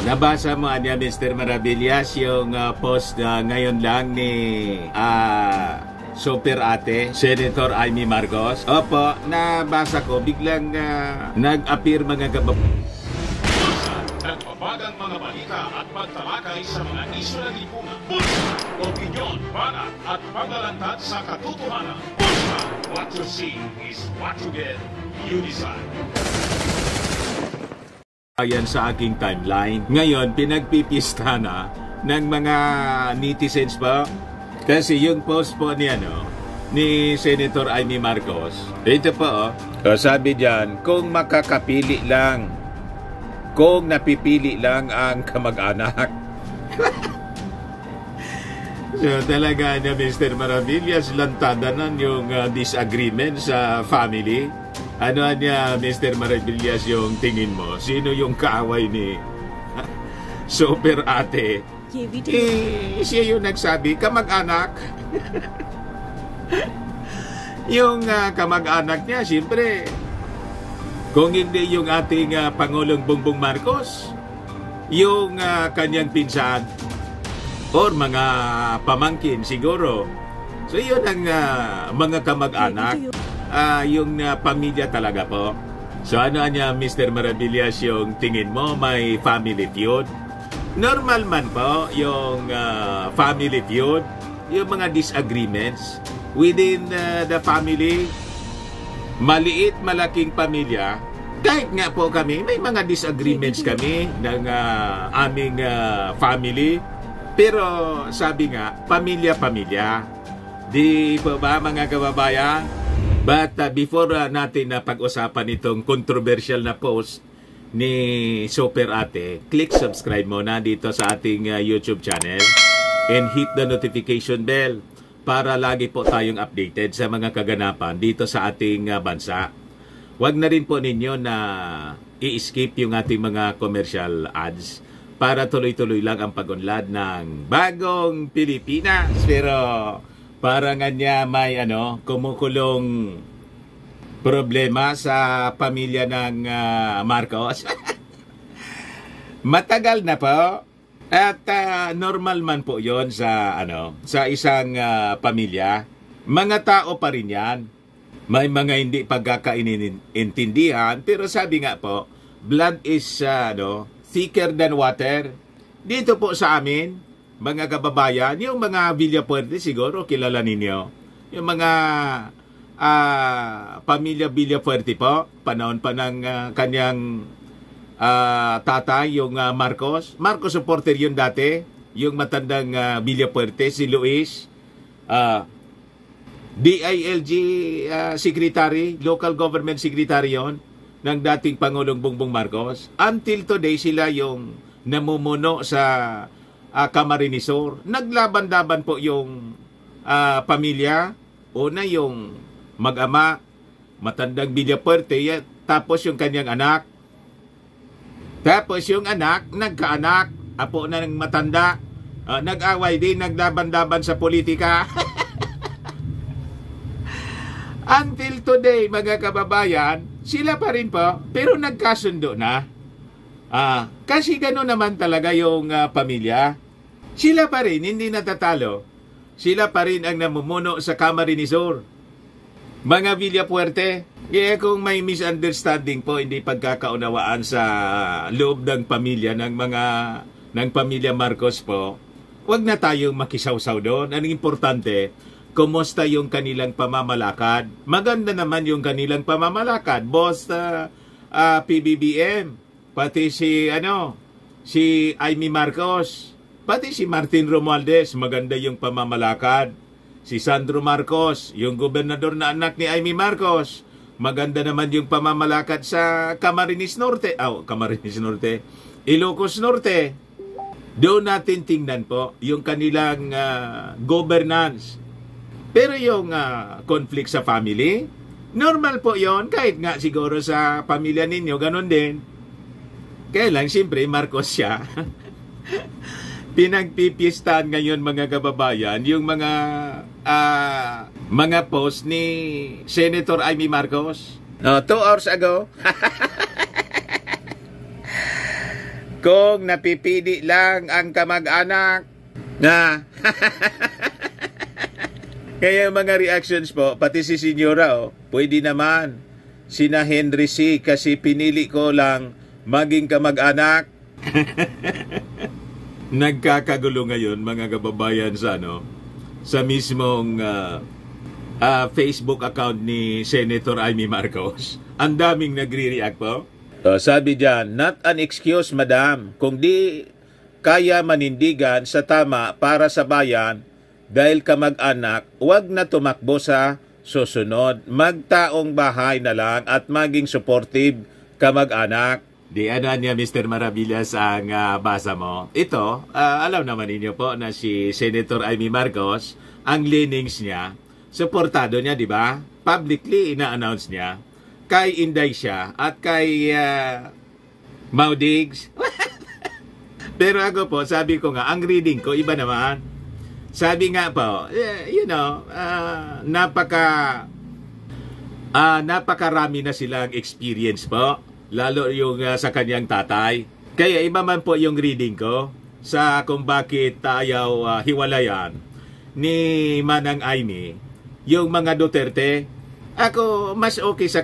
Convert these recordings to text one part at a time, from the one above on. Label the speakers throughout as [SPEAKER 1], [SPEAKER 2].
[SPEAKER 1] Nabasa mo niya, Mr. Maravillas, yung post ngayon lang ni Super Ate, Senator Amy Marcos. Opo, nabasa ko, biglang nag-appear mga
[SPEAKER 2] nagpapagang mga balita at pagtalakay sa mga isyu na lipunan. Bulsa! Opinyon, banat at paglalantad sa katotohanan. Bulsa! What you see is what you get. You decide.
[SPEAKER 1] Ayan sa aking timeline. Ngayon, pinagpipista na ng mga netizens pa. Kasi yung post po ni Senator Amy Marcos, ito po, sabi diyan, kung makakapili lang, kung napipili lang ang kamag-anak. So talaga na Mr. Maravillas, lantadanan yung disagreement sa family. Ano niya, Mr. Maravillas, yung tingin mo? Sino yung kaaway ni Super Ate? Siya yung nagsabi, kamag-anak. Yung kamag-anak niya, siyempre, kung hindi yung ating Pangulong Bongbong Marcos, yung kanyang pinsan, or mga pamangkin siguro. So yun ang mga kamag-anak. Yung pamilya talaga po. So ano niya, Mr. Maravillas, yung tingin mo may family feud? Normal man po yung family feud, yung mga disagreements within the family. Maliit, malaking pamilya, kahit nga po kami, may mga disagreements kami ng aming family. Pero sabi nga, pamilya-pamilya. Di po ba mga kababayan? But before natin na pag-usapan itong controversial na post ni Super Ate, click subscribe muna dito sa ating YouTube channel and hit the notification bell para lagi po tayong updated sa mga kaganapan dito sa ating bansa. Huwag na rin po ninyo na i-skip yung ating mga commercial ads para tuloy-tuloy lang ang pag-unlad ng bagong Pilipinas. Pero parang nga may kumukulong problema sa pamilya ng Marcos. Matagal na po at normal man po 'yon sa sa isang pamilya. Mga tao pa rin 'yan. May mga hindi pagkakaintindihan, pero sabi nga po, blood is thicker than water. Dito po sa amin, mga kababayan, yung mga Villapuerte siguro kilala ninyo. Yung mga pamilya Villapuerte po, panahon pa ng kanyang tatay, yung Marcos. Marcos supporter yun dati, yung matandang Villapuerte, si Luis. DILG secretary, local government secretary yon ng dating Pangulong Bongbong Marcos. Until today, sila yung namumuno sa Camarinesor. Naglaban-laban po yung pamilya. Una yung mag-ama, matandang Villapuerte, tapos yung kanyang anak. Tapos yung anak, nagkaanak, apo na ng matanda. Nag-away din, naglaban-laban sa politika. Until today, mga kababayan, sila pa rin po, pero nagkasundo na. Kasi gano'n naman talaga yung pamilya. Sila pa rin, hindi natatalo. Sila pa rin ang namumuno sa Camarinesor. Mga Villapuerte, kaya kung may misunderstanding po, hindi pagkakaunawaan sa loob ng pamilya, ng pamilya Marcos po, huwag na tayong makisawsaw doon. Ang importante, kumusta yung kanilang pamamalakad? Maganda naman yung kanilang pamamalakad. Boss PBBM, pati si Amy Marcos, pati si Martin Romualdez, maganda yung pamamalakad. Si Sandro Marcos, yung gobernador na anak ni Amy Marcos, maganda naman yung pamamalakad sa Camarines Norte. Camarines Norte, Ilocos Norte. Doon natin tingnan po yung kanilang governance. Pero yung conflict sa family, normal po yon, kahit nga siguro sa pamilya ninyo, ganun din. Kaya lang, siyempre, Marcos siya. Pinagpipistahan ngayon, mga kababayan, yung mga post ni Senator Amy Marcos. 2 hours ago. Kung napipili lang ang kamag-anak na kaya mga reactions po, pati si Senyora, pwede naman. Sina Henry C. kasi pinili ko lang maging kamag-anak. Nagkakagulo ngayon mga kababayan sa mismong Facebook account ni Senator Amy Marcos. Ang daming nagre-react po. Sabi diyan, not an excuse madam, kung di kaya manindigan sa tama para sa bayan dahil kamag-anak, wag na tumakbo sa susunod. Magtaong bahay na lang at maging supportive kamag-anak. Di ano niya Mr. Maravillas ang basa mo. Ito, alam naman ninyo po na si Senator Amy Marcos, ang leanings niya, suportado niya, di ba? Publicly ina-announce niya kay Inday siya at kay Mau Diggs. Pero ako po, sabi ko nga, ang reading ko, iba naman. Sabi nga po, napakarami na silang experience po, lalo yung sa kanyang tatay. Kaya iba man po yung reading ko sa kung bakit ayaw hiwalayan ni Manang Amy, yung mga Duterte. Ako, mas okay sa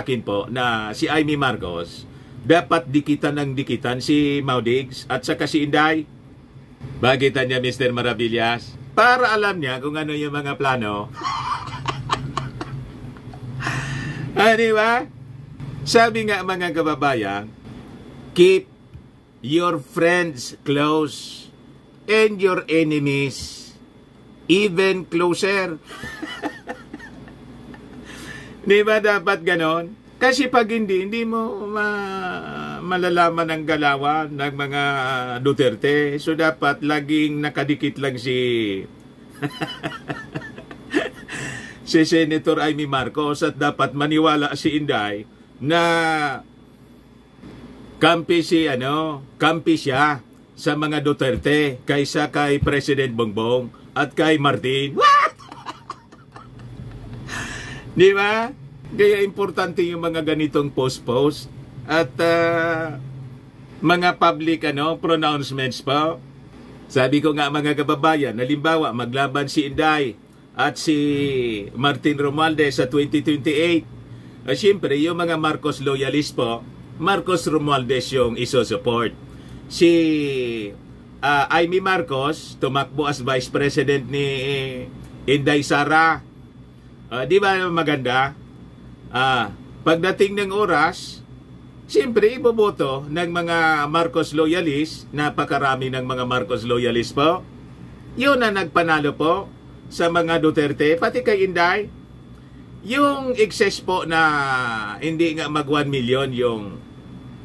[SPEAKER 1] akin po na si Amy Marcos, dapat dikitan ng dikitan si Mau Diggs at saka si Inday. Bagitan niya Mr. Maravillas para alam niya kung ano yung mga plano. Di ba? Sabi nga mga kababayan, keep your friends close and your enemies even closer. Di ba dapat ganon? Kasi pag hindi mo malalaman ang galawan ng mga Duterte. So dapat laging nakadikit lang si si Senator Amy Marcos at dapat maniwala si Inday na kampi siya sa mga Duterte kaysa kay President Bongbong at kay Martin. What? Di ba? Kaya importante yung mga ganitong post at mga public pronouncements po. Sabi ko nga mga kababayan, halimbawa maglaban si Inday at si Martin Romualdez sa 2028. Siyempre, yung mga Marcos loyalist po, Marcos Romualdez yung iso-support. Si Amy Marcos, tumakbo as Vice President ni Inday Sara. Di ba maganda? Pagdating ng oras, siyempre iboboto ng mga Marcos loyalist, napakarami ng mga Marcos loyalist po. Yun na nagpanalo po sa mga Duterte, pati kay Inday. Yung excess po na hindi nga mag 1 million, yung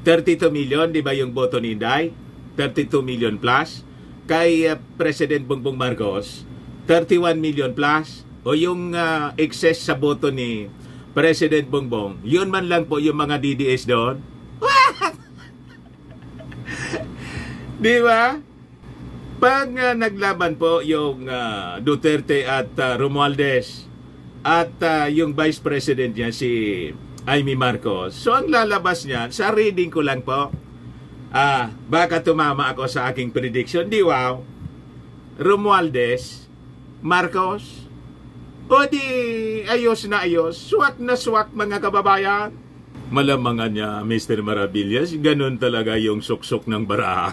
[SPEAKER 1] 32 million, di ba yung boto ni Inday? 32 million plus. Kay President Bongbong Marcos, 31 million plus. O yung excess sa boto ni President Bongbong, yun man lang po yung mga DDS doon. Di ba? Pag naglaban po yung Duterte at Romualdez at yung Vice President niya si Amy Marcos, so ang lalabas niyan, sa reading ko lang po, baka tumama ako sa aking prediction, di wow, Romualdez, Marcos, o di ayos na ayos, swak na swak mga kababayan. Malamangan niya, Mr. Maravillas, ganun talaga yung suksok ng baraha.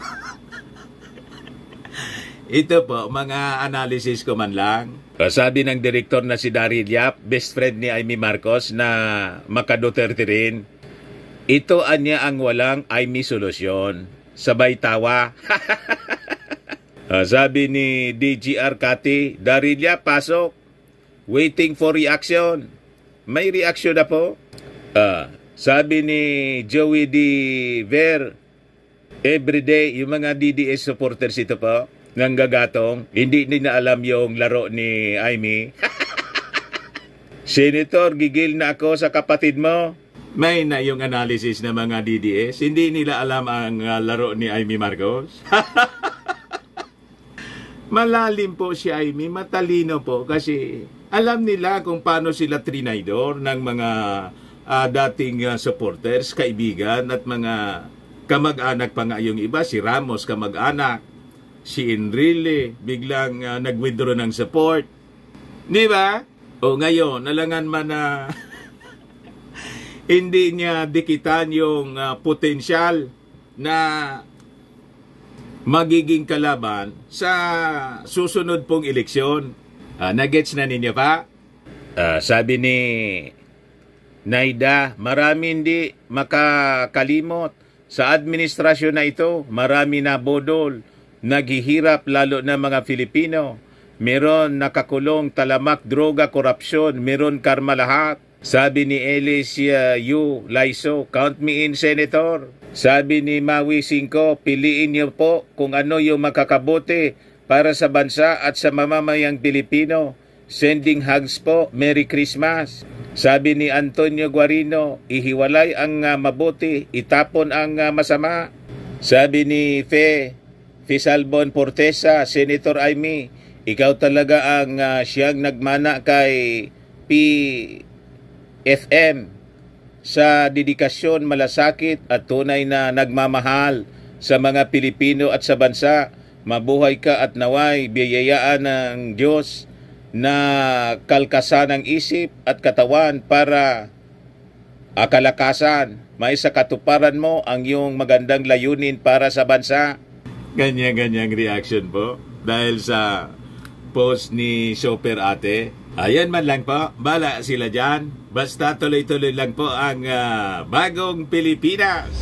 [SPEAKER 1] Ito po, mga analysis ko man lang. Sabi ng direktor na si Daryl Yap, best friend ni Amy Marcos na maka-Duterte rin, ito anya ang walang Amy solusyon. Sabay tawa. Sabi ni DGR Kati, Daryl Yap, pasok. Waiting for reaction. May reaction na po. Sabi ni Joey D. Ver, everyday, yung mga DDS supporters ito po, ng gagatong, hindi na alam yung laro ni Amy. Senator, gigil na ako sa kapatid mo. May na yung analysis ng mga DDS. Hindi nila alam ang laro ni Amy Marcos. Malalim po si Amy, matalino po kasi alam nila kung paano sila trinaydor ng mga dating supporters, kaibigan at mga kamag-anak pa nga yung iba, si Ramos kamag-anak, si Enrile biglang nag-withdraw ng support. Di ba? O ngayon, nalangan man na hindi niya dikitan yung potensyal na magiging kalaban sa susunod pong eleksyon. Nagets na ninyo pa? Sabi ni Naida, marami hindi makakalimot. Sa administrasyon na ito, marami na bodol. Naghihirap lalo na mga Filipino. Meron nakakulong, talamak, droga, korupsyon. Meron karma lahat. Sabi ni Alicia Yu Laiso, count me in, Senator. Sabi ni Maui Cinco, piliin niyo po kung ano yung makakabuti para sa bansa at sa mamamayang Pilipino. Sending hugs po, Merry Christmas. Sabi ni Antonio Guarino, ihiwalay ang mabuti, itapon ang masama. Sabi ni Fisalbon Portesa, Senator Aimee, ikaw talaga ang siyang nagmana kay PFM sa dedikasyon, malasakit at tunay na nagmamahal sa mga Pilipino at sa bansa. Mabuhay ka at naway biyayaan ng Diyos na kalkasan ng isip at katawan para kalakasan. May sa katuparan mo ang iyong magandang layunin para sa bansa. Ganyan-ganyang reaction po dahil sa post ni Super Ate. Ayan man lang po, bala sila dyan. Basta tuloy-tuloy lang po ang bagong Pilipinas.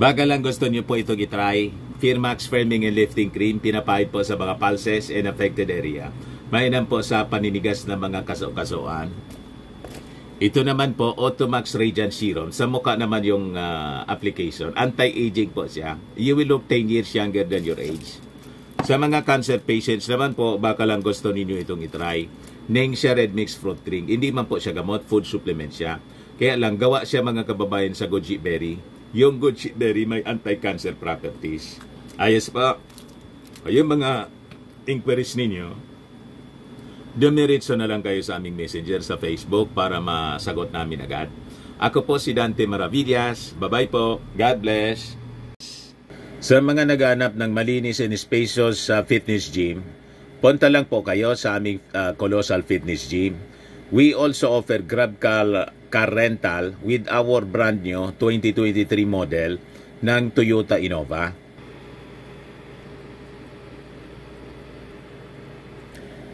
[SPEAKER 1] Baka lang gusto niyo po itong itry. Firmax Firming and Lifting Cream, pinapahid po sa mga pulses and affected area. Mainam po sa paninigas ng mga kaso-kasuan. Ito naman po, Automax Radiant Serum. Sa mukha naman yung application. Anti-aging po siya. You will look 10 years younger than your age. Sa mga cancer patients naman po, baka lang gusto ninyo itong itry. Nengxia Red Mixed Fruit Drink. Hindi man po siya gamot, food supplement siya. Kaya lang, gawa siya mga kababayan sa goji berry. Yung goji berry may anti-cancer properties. Ayos po. Yung mga inquiries ninyo, dumiritso na lang kayo sa aming messenger sa Facebook para masagot namin agad. Ako po si Dante Maravillas. Bye-bye po. God bless. Sa mga naghanap ng malinis and spacious fitness gym, punta lang po kayo sa aming Colossal Fitness Gym. We also offer Grab car rental with our brand new 2023 model ng Toyota Innova.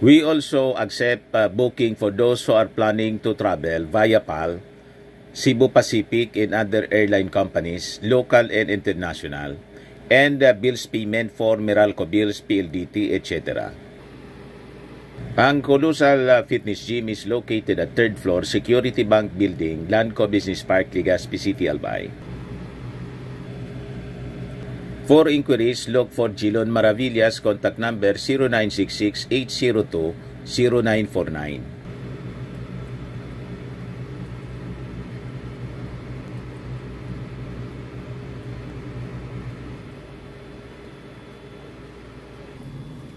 [SPEAKER 1] We also accept booking for those who are planning to travel via PAL, Cebu Pacific and other airline companies, local and international, and bills payment for Meralco Bills, PLDT, etc. Ang Colossal Fitness Gym is located at 3rd floor, Security Bank Building, Landco Business Park, Legazpi City, Albay. For inquiries, look for Gilon Maravillas. Contact number 0966-802-0949.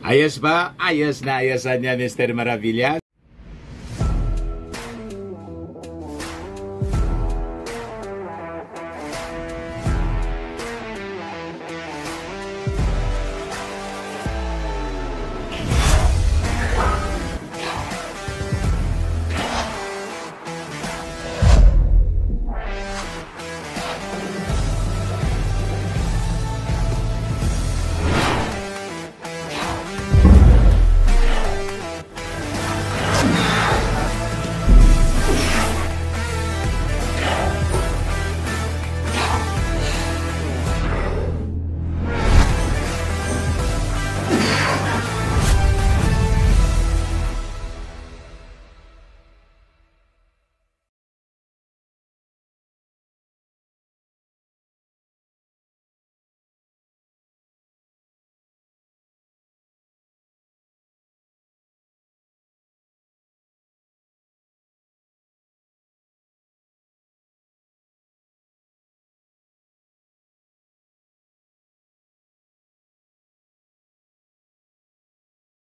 [SPEAKER 1] Ayos ba? Ayos na ayosan niya, Mr. Maravillas.